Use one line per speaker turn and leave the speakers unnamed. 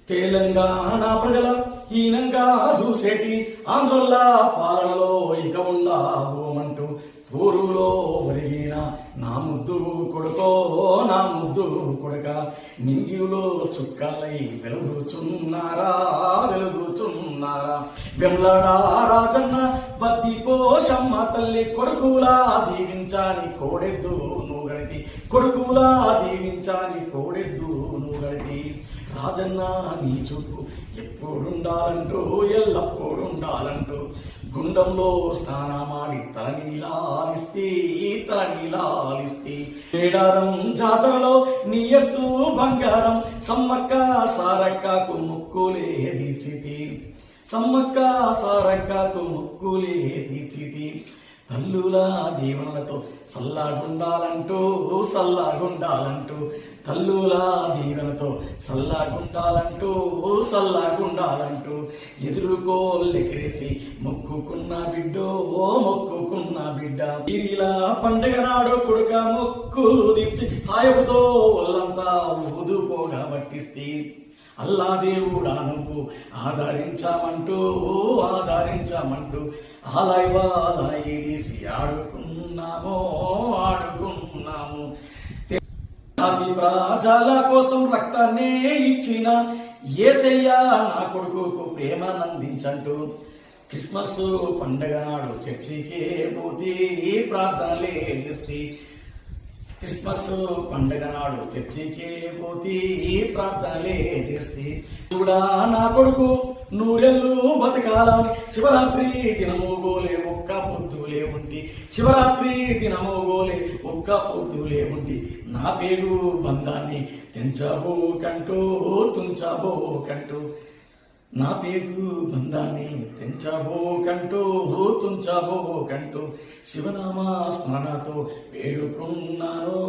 తెలంగాణ ప్రజల హీనంగా చూసేటి ఆంధ్రుల పాలనలో ఇక ఉండబోమంటూ ఊరులో ఒరిగిన నా ముద్దు కొడుకో నా ముద్దు కొడుక నింగిలో చుక్కలై వెలుగుచున్నారా వెంలడా రాజన్న బద్ది పోషమ్మ తల్లి కొడుకులా దీవించాని కోడెద్దు నుగడితి కొడుకులా దీవించాని కోడెద్దు నుగడితి రాజన్న నీ చూపు ఎప్పుడుండాలంటూ ఎల్లప్పుడుండాలంటూ గుండంలో స్నానమాడి తలనీలాలిస్తే మేడారం జాతరలో నీ ఎత్తు బంగారం సమ్మక్క సారక్కకు ముక్కులే తీర్చితి సమ్మక్క సారక్కకు ముక్కులే తీర్చితి తల్లుల దీవెనలతో సల్లాగుండాలంటూ తల్లుల దీవెనతో సల్లాగుండాలంటూ ఎదురుకోల్లెకిరేసి మొక్కుకున్న బిడ్డ ఇరిలా పండగ నాడు కొడుక మొక్కులు తీర్చి సాయపుతో ఒళ్ళంతా ఊదుపోగా పట్టిస్తే అల్లా దేవుడా నువ్వు ఆదరించామంటూ ఆలాయివాలాయిసి ఆడుకున్నాము జాతి ప్రజల కోసం రక్తాన్నే ఇచ్చిన యేసయ్య నా కొడుకుకు ప్రేమనందించంటూ క్రిస్మస్ పండగ నాడు చర్చికే పోతే ప్రార్థనలే చేస్తే క్రిస్మస్ పండగ నాడు చర్చికే పోతే ప్రార్థనలే చేస్తే చూడా నా కొడుకు నూరెళ్ళు బతకాలని శివరాత్రి దినమోగోలే ఒక్క పొద్దులే ఉండి నా పేరు బంధాన్ని తుంచబోకంటూ నా పేరు బంధాన్ని తుంచబోకంటూ శివనామ స్మరణతో వేడుకున్నాను